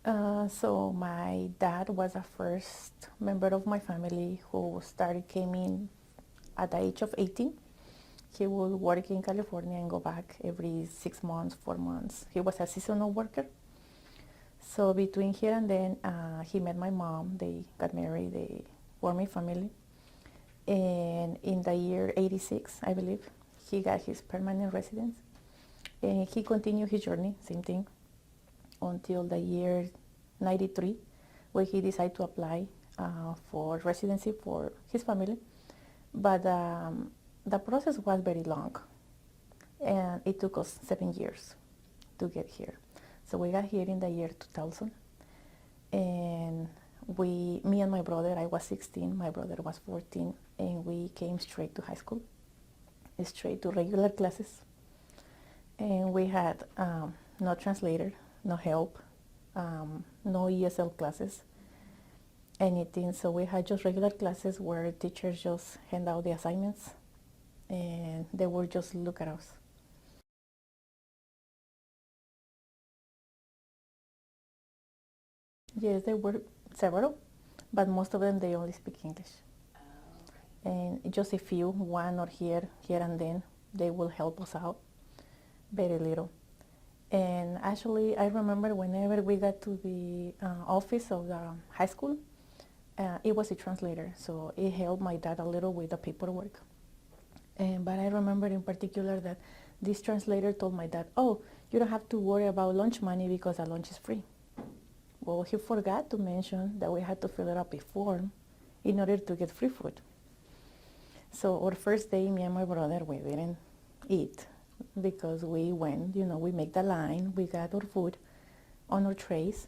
So my dad was the first member of my family who came in at the age of 18. He would work in California and go back every 6 months, 4 months. He was a seasonal worker. So between here and then, he met my mom. They got married. They formed a family. And in the year 86, I believe, he got his permanent residence. And he continued his journey, same thing, until the year 93, where he decided to apply for residency for his family. But the process was very long, and it took us 7 years to get here. So we got here in the year 2000, and me and my brother, I was 16, my brother was 14, and we came straight to high school, straight to regular classes. And we had no translator, no help, no ESL classes, anything. So we had just regular classes where teachers just hand out the assignments and they would just look at us. Yes, there were several, but most of them they only speak English. And just a few, one or here and then, they will help us out, very little. And actually, I remember whenever we got to the office of the high school, it was a translator, so it helped my dad a little with the paperwork. But I remember in particular that this translator told my dad, "Oh, you don't have to worry about lunch money because the lunch is free." Well, he forgot to mention that we had to fill up a form in order to get free food. So our first day, me and my brother, we didn't eat because we went, we make the line, we got our food on our trays.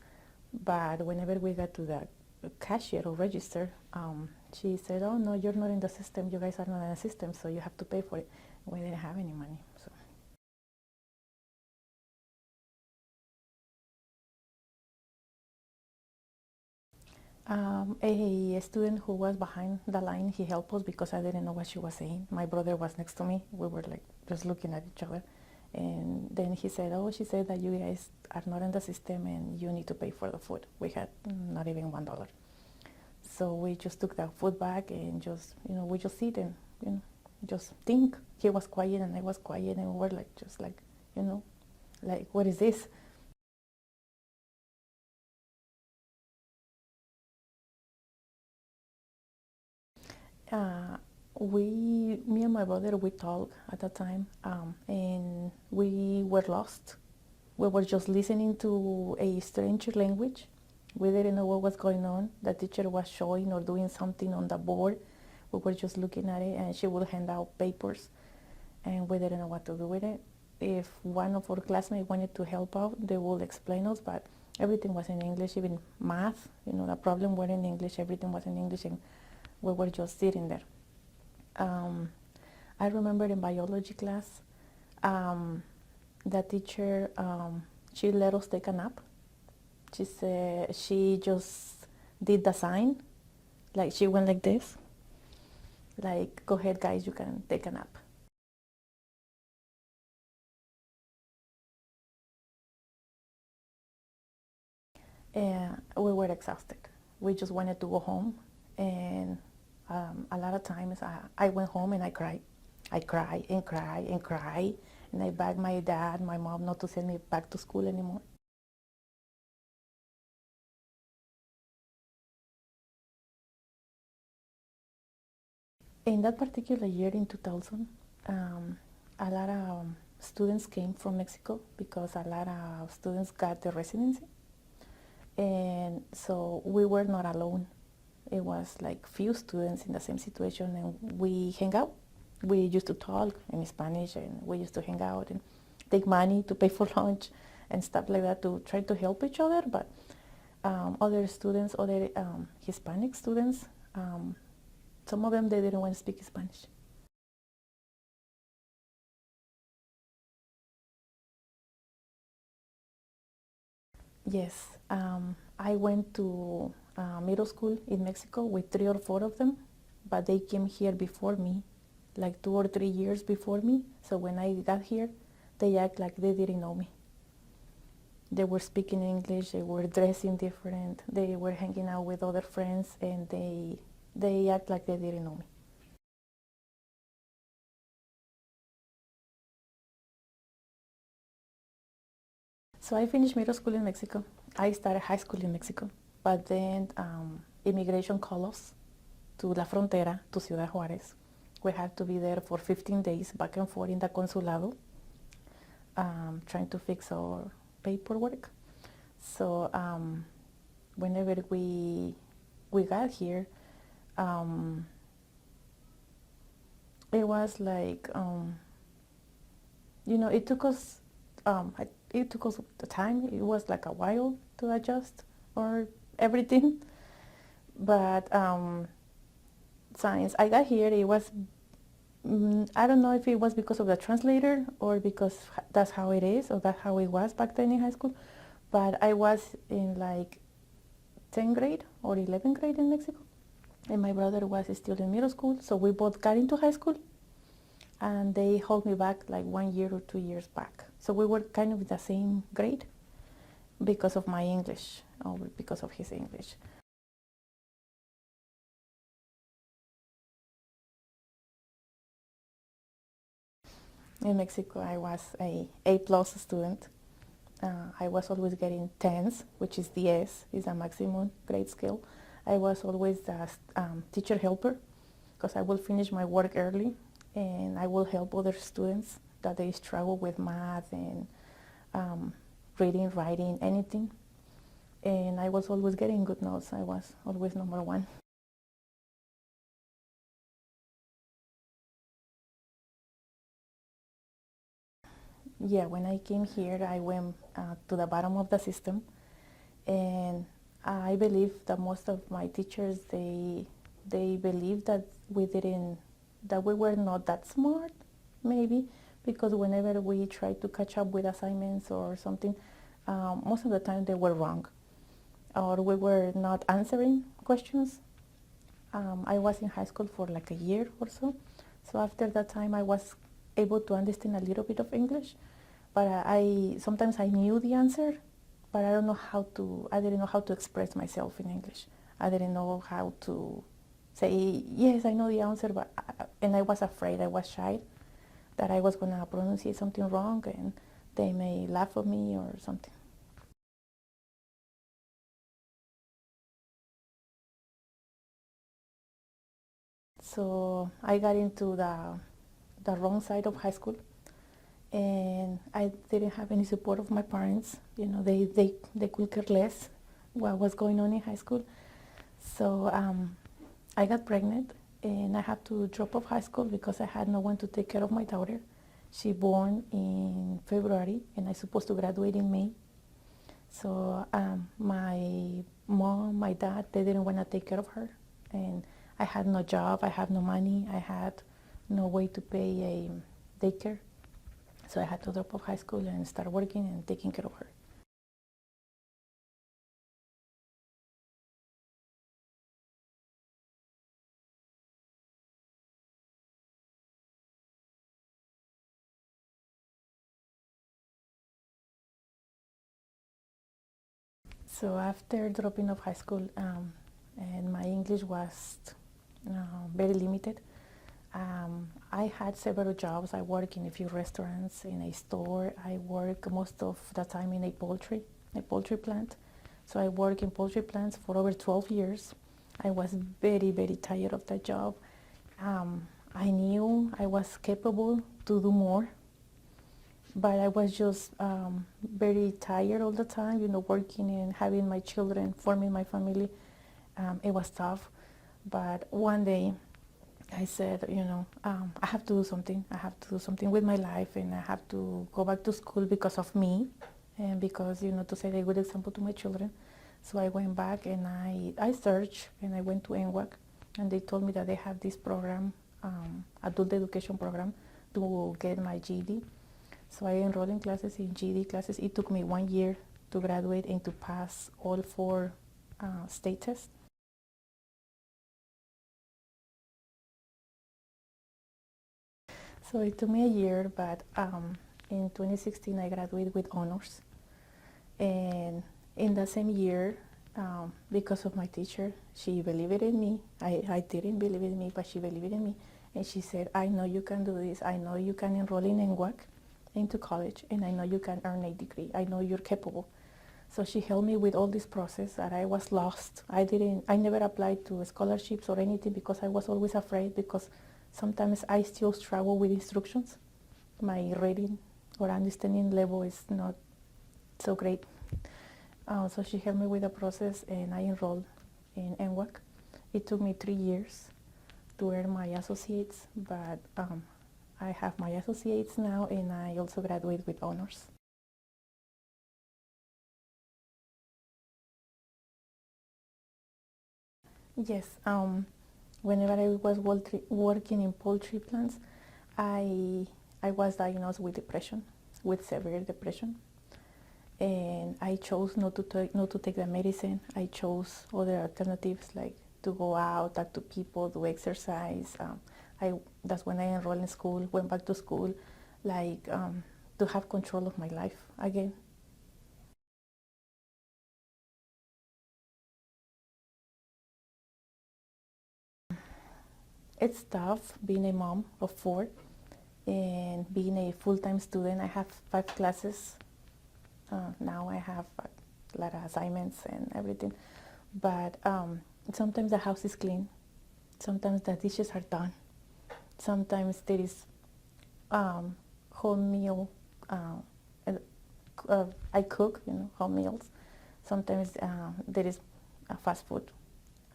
But whenever we got to the cashier or register, she said, "Oh, no, you're not in the system. You guys are not in the system, so you have to pay for it." We didn't have any money. So. A student who was behind the line, he helped us because I didn't know what she was saying. My brother was next to me. We were like just looking at each other. And then he said, "Oh, she said that you guys are not in the system and you need to pay for the food." We had not even $1. So we just took the food bag and just, we just sit and, just think. He was quiet and I was quiet and we were like, just like, like, what is this? Me and my brother, we talked at the time, and we were lost. We were just listening to a strange language. We didn't know what was going on. The teacher was showing or doing something on the board. We were just looking at it, and she would hand out papers, and we didn't know what to do with it. If one of our classmates wanted to help out, they would explain us, but everything was in English, even math. The problem was in English, everything was in English, and we were just sitting there. I remember in biology class, the teacher, she let us take a nap. She said she just did the sign, like she went like this, like, "Go ahead, guys, you can take a nap." And we were exhausted. We just wanted to go home, and a lot of times I went home and I cried. I cried and cried and cried, and I begged my dad, my mom not to send me back to school anymore. In that particular year in 2000, a lot of students came from Mexico because a lot of students got the residency. And so we were not alone. It was like few students in the same situation, and we hang out. We used to talk in Spanish, and we used to hang out and take money to pay for lunch and stuff like that to try to help each other. But other students, other Hispanic students, some of them, they didn't want to speak Spanish. Yes, I went to middle school in Mexico with 3 or 4 of them, but they came here before me, like 2 or 3 years before me. So when I got here, they act like they didn't know me. They were speaking English, they were dressing different, they were hanging out with other friends, and they act like they didn't know me. So I finished middle school in Mexico. I started high school in Mexico, but then immigration called us to La Frontera, to Ciudad Juárez. We had to be there for 15 days, back and forth in the consulado, trying to fix our paperwork. So whenever we got here, um, it was like it took us the time. It was like a while to adjust or everything, but since I got here, it was I don't know if it was because of the translator or because that's how it is or that's how it was back then in high school, but I was in like 10th grade or 11th grade in Mexico, and my brother was still in middle school, so we both got into high school, and they held me back like 1 year or 2 years back. So we were kind of the same grade because of my English or because of his English. In Mexico, I was a A+ student. I was always getting tens, which is the S, is a maximum grade scale. I was always the teacher helper because I will finish my work early and I will help other students that they struggle with math and reading, writing, anything. And I was always getting good notes. I was always number one. Yeah, when I came here, I went to the bottom of the system, and I believe that most of my teachers they believe that we were not that smart, maybe, because whenever we tried to catch up with assignments or something, most of the time they were wrong, or we were not answering questions. I was in high school for like a year or so, so after that time I was able to understand a little bit of English, but I sometimes I knew the answer, but I didn't know how to express myself in English. I didn't know how to say, yes, I know the answer, and I was afraid, I was shy that I was going to pronounce something wrong and they may laugh at me or something. So I got into the wrong side of high school, and I didn't have any support of my parents. They could care less what was going on in high school. So I got pregnant, and I had to drop off high school because I had no one to take care of my daughter. She born in February, and I supposed to graduate in May. So my mom, my dad, they didn't want to take care of her, and I had no job, I had no money, I had no way to pay a daycare. So I had to drop off high school and start working and taking care of her. So after dropping off high school, and my English was very limited, I had several jobs. I worked in a few restaurants, in a store. I work most of the time in a poultry plant. So I worked in poultry plants for over 12 years. I was very, very tired of that job. I knew I was capable to do more, but I was just very tired all the time, working and having my children, forming my family. It was tough. But one day I said, I have to do something. I have to do something with my life, and I have to go back to school because of me and because, to set a good example to my children. So I went back and I searched, and I went to NWAC, and they told me that they have this program, adult education program, to get my GED. So I enrolled in classes, in GED classes. It took me 1 year to graduate and to pass all 4 state tests. So it took me a year, but in 2016 I graduated with honors. And in the same year, because of my teacher, she believed in me. I didn't believe in me, but she believed in me. And she said, I know you can do this. I know you can enroll in NWAC into college, and I know you can earn a degree. I know you're capable. So she helped me with all this process that I was lost. I never applied to scholarships or anything because I was always afraid, because sometimes I still struggle with instructions. My reading or understanding level is not so great. So she helped me with the process, and I enrolled in NWAC. It took me 3 years to earn my associates, but I have my associates now, and I also graduate with honors. Yes, whenever I was working in poultry plants, I I was diagnosed with depression, with severe depression, and I chose not to take the medicine. I chose other alternatives, like to go out, talk to people, do exercise. I That's when I enrolled in school, went back to school, like to have control of my life again. It's tough being a mom of four and being a full-time student. I have 5 classes. Now I have a lot of assignments and everything. But sometimes the house is clean. Sometimes the dishes are done. Sometimes there is home meal. I cook, home meals. Sometimes there is fast food.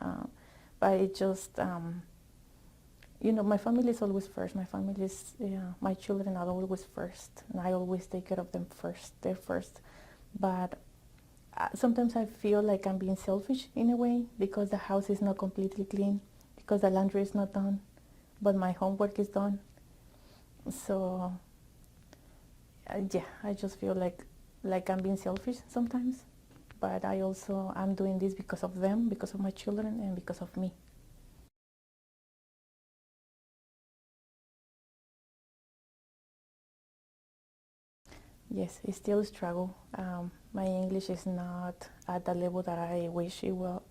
Uh, but it just, my family is always first. My family is, my children are always first. And I always take care of them first. They're first. But sometimes I feel like I'm being selfish in a way, because the house is not completely clean, because the laundry is not done, but my homework is done. So yeah, I just feel like I'm being selfish sometimes. But I'm doing this because of them, because of my children, and because of me. Yes, it's still a struggle. My English is not at the level that I wish it will.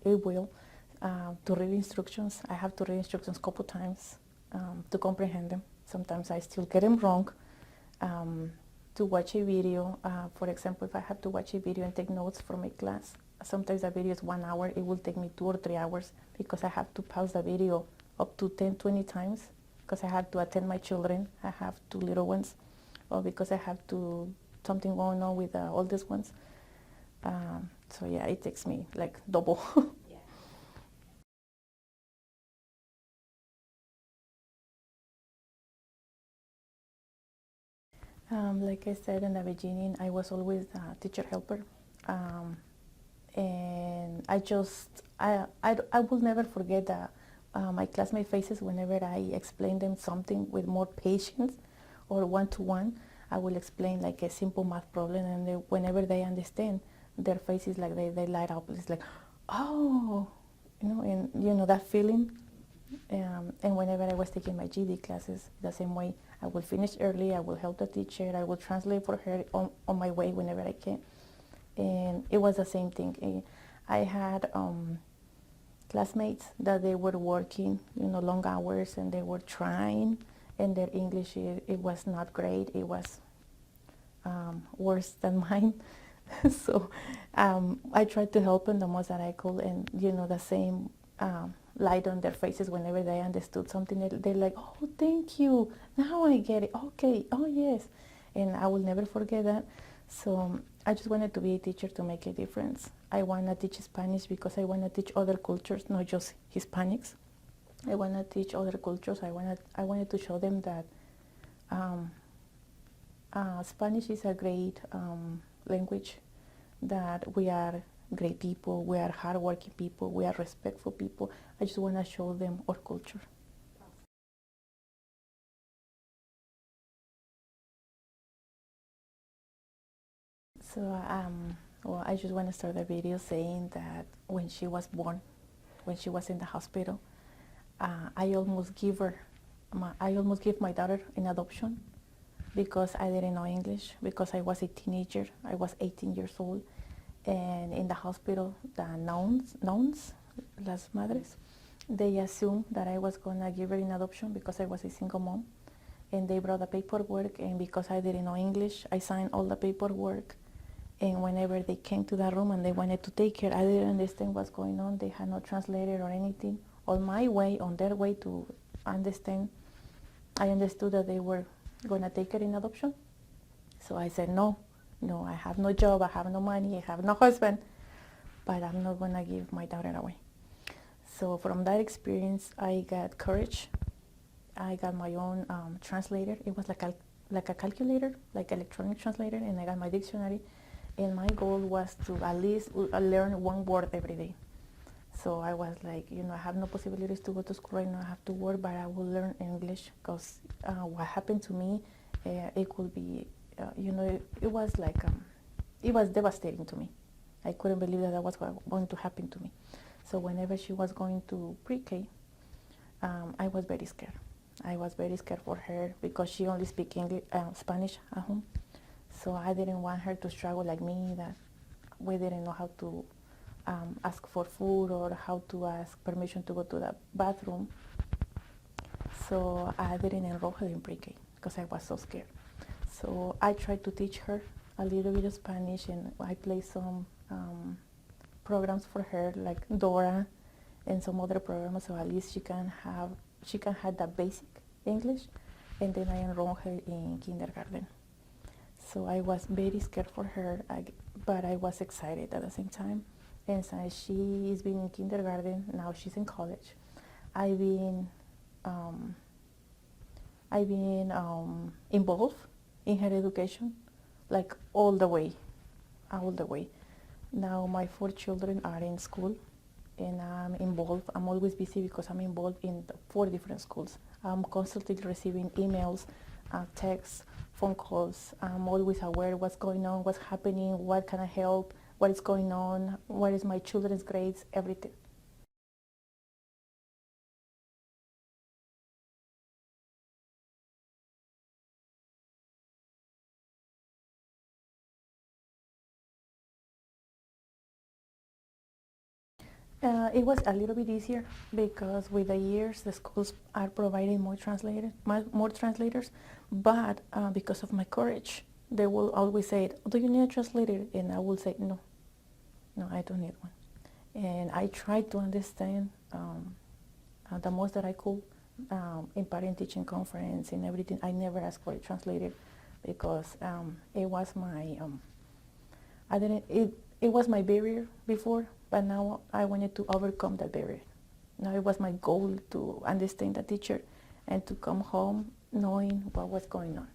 To read instructions, I have to read instructions a couple times to comprehend them. Sometimes I still get them wrong. To watch a video, for example, if I have to watch a video and take notes from a class, sometimes the video is 1 hour. It will take me 2 or 3 hours, because I have to pause the video up to 10, 20 times, because I have to attend my children. I have 2 little ones, or because I have something going on with the oldest ones. So yeah, it takes me like double. Like I said in the beginning, I was always a teacher helper. Um, and I will never forget my classmate faces whenever I explain them something with more patience, or one-to-one. I will explain like a simple math problem, and whenever they understand, their faces, like they light up. It's like, oh, and that feeling. And whenever I was taking my GD classes, the same way, I will finish early, I will help the teacher, I will translate for her on my way whenever I can. And it was the same thing. I had classmates that they were working, long hours, and they were trying, and their English, it was not great. It was worse than mine. So I tried to help them the most that I could, and the same light on their faces whenever they understood something. They're like, oh, thank you, now I get it, okay, oh yes. And I will never forget that. So I just wanted to be a teacher to make a difference. I want to teach Spanish because I want to teach other cultures, not just Hispanics. I want to teach other cultures. I wanted to show them that um, Spanish is a great language, that we are great people, we are hardworking people, we are respectful people. I just want to show them our culture. So, well, I just want to start the video saying that when she was born, when she was in the hospital, I almost I almost gave my daughter in adoption, because I didn't know English, because I was a teenager. I was 18 years old, And in the hospital, the nuns, las madres, they assumed that I was going to give her in adoption because I was a single mom. And they brought the paperwork, and because I didn't know English, I signed all the paperwork. And whenever they came to the room and they wanted to take her, I didn't understand what's going on. They had no translator or anything. On their way to understand, I understood that they were going to take her in adoption. So I said, no, I have no job, I have no money, I have no husband, but I'm not going to give my daughter away. So from that experience, I got courage. I got my own translator. It was like a calculator, like electronic translator, and I got my dictionary. And my goal was to at least learn one word every day. So I was like, I have no possibilities to go to school right now. I have to work, but I will learn English because what happened to me, it could be, it was like, it was devastating to me. I couldn't believe that was going to happen to me. So whenever she was going to pre-K, I was very scared. I was very scared for her because she only speaks Spanish at home. So I didn't want her to struggle like me, that we didn't know how to ask for food or how to ask permission to go to the bathroom. So I didn't enroll her in pre-K because I was so scared. So I tried to teach her a little bit of Spanish, and I played some programs for her like Dora and some other programs, so at least she can have the basic English. And then I enrolled her in kindergarten. So I was very scared for her, but I was excited at the same time. And since she is been in kindergarten, now she's in college. I've been involved in her education, like all the way. Now my 4 children are in school, and I'm involved. I'm always busy because I'm involved in 4 different schools. I'm constantly receiving emails, texts, phone calls. I'm always aware of what's going on, what's happening, what can I help, what is going on, what is my children's grades, everything. It was a little bit easier because with the years the schools are providing more translators, but because of my courage, they will always say, "Do you need a translator?" And I will say, "No, I don't need one." And I tried to understand the most that I could in parent teaching conference and everything. I never asked for a translator because it was my I didn't it was my barrier before, but now I wanted to overcome that barrier. Now it was my goal to understand the teacher and to come home knowing what was going on.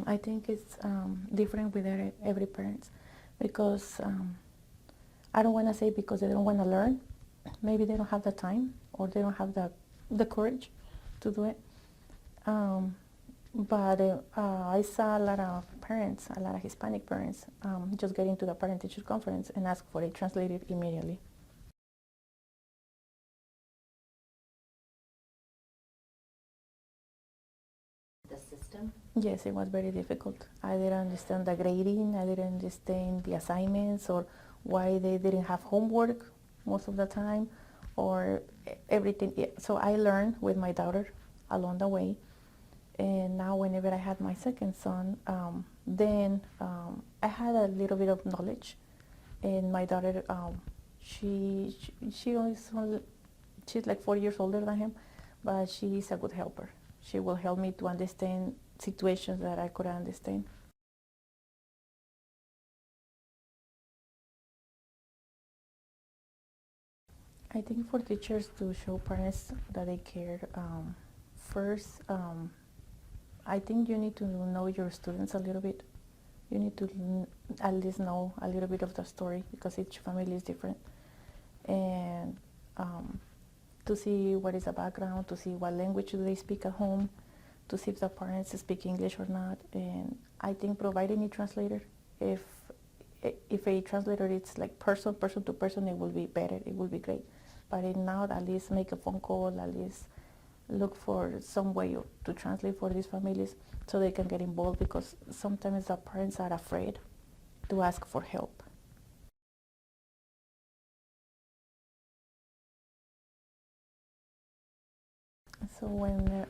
I think it's different with every parent because I don't want to say because they don't want to learn. Maybe they don't have the time or they don't have the courage to do it. But I saw a lot of parents, a lot of Hispanic parents, just get into the parent-teacher conference and ask for a translator immediately. The system? Yes, it was very difficult. I didn't understand the grading, I didn't understand the assignments or why they didn't have homework most of the time or everything. So I learned with my daughter along the way. And now whenever I had my second son, then I had a little bit of knowledge. And my daughter, she's like 4 years older than him, but she is a good helper. She will help me to understand situations that I couldn't understand. I think for teachers to show parents that they care, first, I think you need to know your students a little bit. You need to at least know a little bit of the story because each family is different. And to see what is the background, to see what language do they speak at home, to see if the parents speak English or not. And I think providing a translator, if a translator is like person to person, it will be better, it will be great. But if not, at least make a phone call, at least look for some way to translate for these families so they can get involved, because sometimes the parents are afraid to ask for help. So when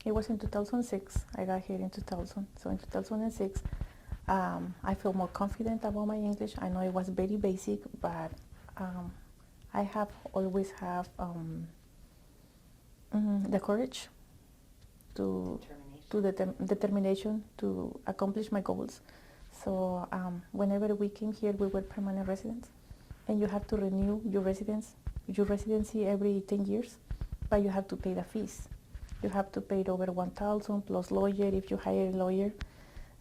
it was in 2006, I got here in 2000. So in 2006, I feel more confident about my English. I know it was very basic, but I have always have the courage to determination to accomplish my goals. So whenever we came here, we were permanent residents, and you have to renew your residency every 10 years, but you have to pay the fees. You have to pay it over 1,000 plus lawyer if you hire a lawyer.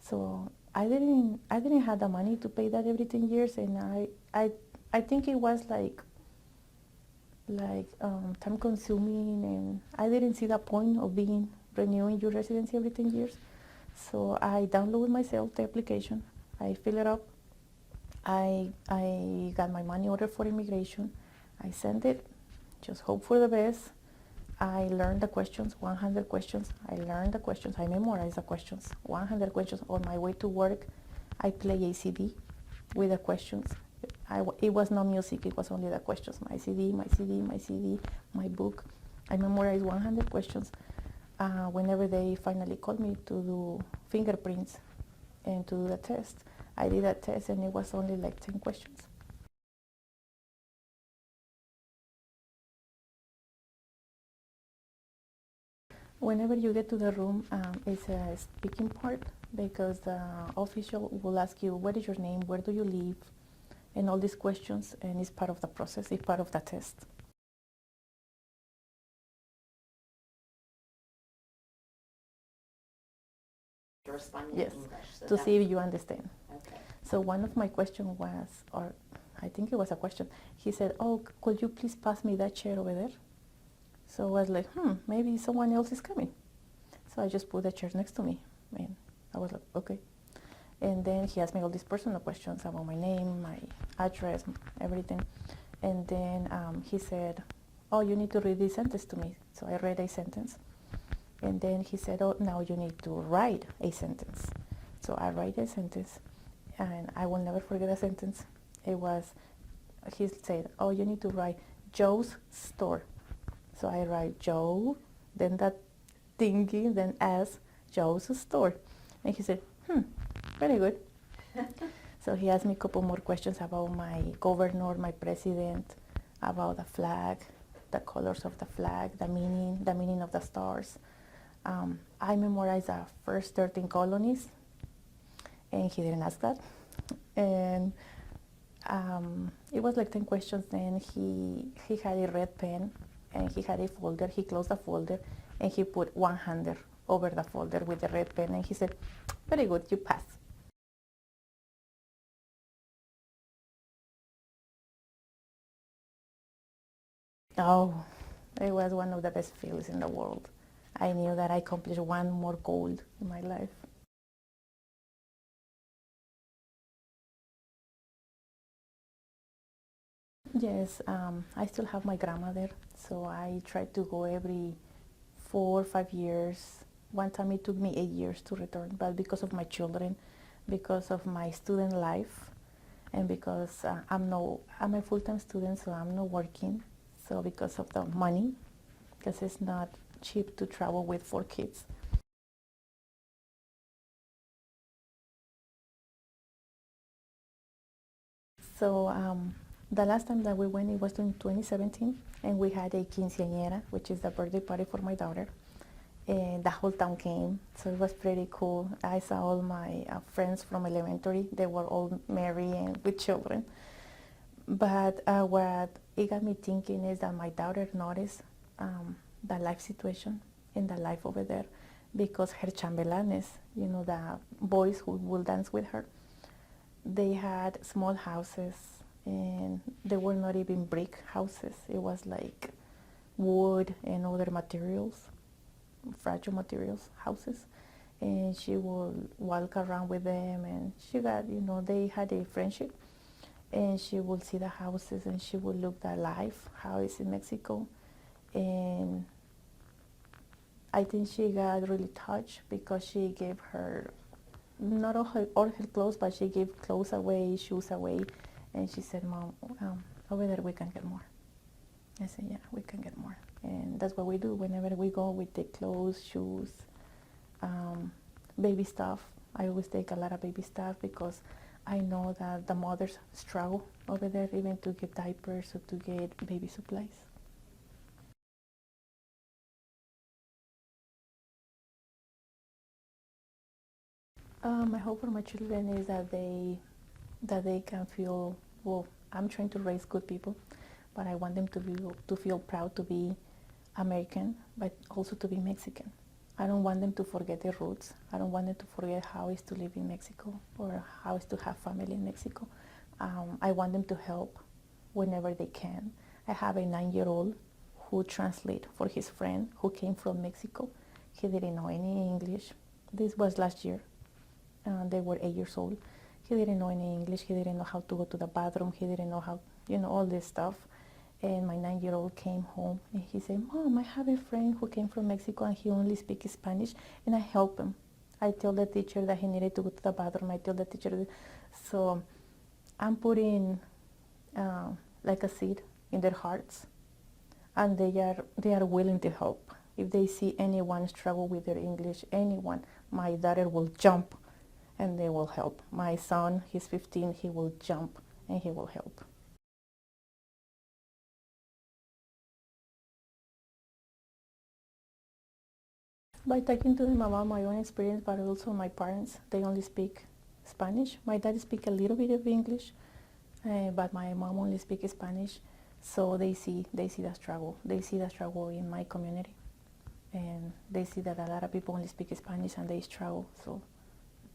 So I didn't have the money to pay that every 10 years, and I think it was like time consuming, and I didn't see the point of being renewing your residency every 10 years. So I downloaded myself the application, I fill it up, I got my money order for immigration, I sent it, just hope for the best. I learned the questions, 100 questions. I learned the questions, I memorized the questions, 100 questions. On my way to work, I play a CD with the questions. It was no music, it was only the questions. My CD, my book. I memorized 100 questions. Whenever they finally called me to do fingerprints and to do the test, I did that test, and it was only like 10 questions. Whenever you get to the room, it's a speaking part, because the official will ask you, what is your name, where do you live, and all these questions, and it's part of the process, it's part of the test. To respond in Yes, English. So to see if you understand. Okay. So one of my questions was, or I think it was a question, he said, oh, could you please pass me that chair over there? So I was like, maybe someone else is coming. So I just put the chair next to me, and I was like, okay. And then he asked me all these personal questions about my name, my address, everything. And then he said, oh, you need to read this sentence to me. So I read a sentence. And then he said, oh, now you need to write a sentence. So I write a sentence, and I will never forget the sentence. It was, he said, oh, you need to write Joe's store. So I write Joe, then that thingy, then S, Joe's store. And he said, very good. So he asked me a couple more questions about my governor, my president, about the flag, the colors of the flag, the meaning of the stars. I memorized the first 13 colonies, and he didn't ask that. And it was like 10 questions. Then he had a red pen, and he had a folder. He closed the folder, and he put 100 over the folder with the red pen, and he said, very good, you pass. Oh, it was one of the best feelings in the world. I knew that I accomplished one more goal in my life. Yes, I still have my grandmother, so I try to go every 4 or 5 years. One time it took me 8 years to return, but because of my children, because of my student life, and because I'm a full-time student, so I'm not working. So because of the money, because it's not cheap to travel with 4 kids. So the last time that we went, it was in 2017, and we had a quinceañera, which is the birthday party for my daughter. And the whole town came, so it was pretty cool. I saw all my friends from elementary. They were all married and with children. But what it got me thinking is that my daughter noticed the life situation in the life over there, because her chambelanes, the boys who will dance with her, they had small houses, and they were not even brick houses. It was like wood and other materials, fragile materials houses. And she would walk around with them, and she got, they had a friendship. And she would see the houses, and she would look at life, how it's in Mexico. And I think she got really touched because she gave her not all her clothes, but she gave clothes away, shoes away, and she said, "Mom, over there we can get more." I said, "Yeah, we can get more," and that's what we do. Whenever we go, we take clothes, shoes, baby stuff. I always take a lot of baby stuff because I know that the mothers struggle over there even to get diapers or to get baby supplies. My hope for my children is that they can feel, well, I'm trying to raise good people, but I want them to feel proud to be American, but also to be Mexican. I don't want them to forget their roots. I don't want them to forget how it is to live in Mexico or how it is to have family in Mexico. I want them to help whenever they can. I have a 9-year-old who translates for his friend who came from Mexico. He didn't know any English. This was last year. They were 8 years old. He didn't know any English. He didn't know how to go to the bathroom. He didn't know how, all this stuff. And my 9-year-old came home and he said, "Mom, I have a friend who came from Mexico and he only speaks Spanish," and I help him. I tell the teacher that he needed to go to the bathroom. I tell the teacher, so I'm putting like a seed in their hearts, and they are willing to help. If they see anyone struggle with their English, anyone, my daughter will jump and they will help. My son, he's 15, he will jump and he will help. By talking to them about my own experience, but also my parents, they only speak Spanish. My dad speaks a little bit of English, but my mom only speaks Spanish. So they see the struggle. They see the struggle in my community, and they see that a lot of people only speak Spanish and they struggle. So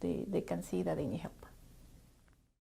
they can see that they need help.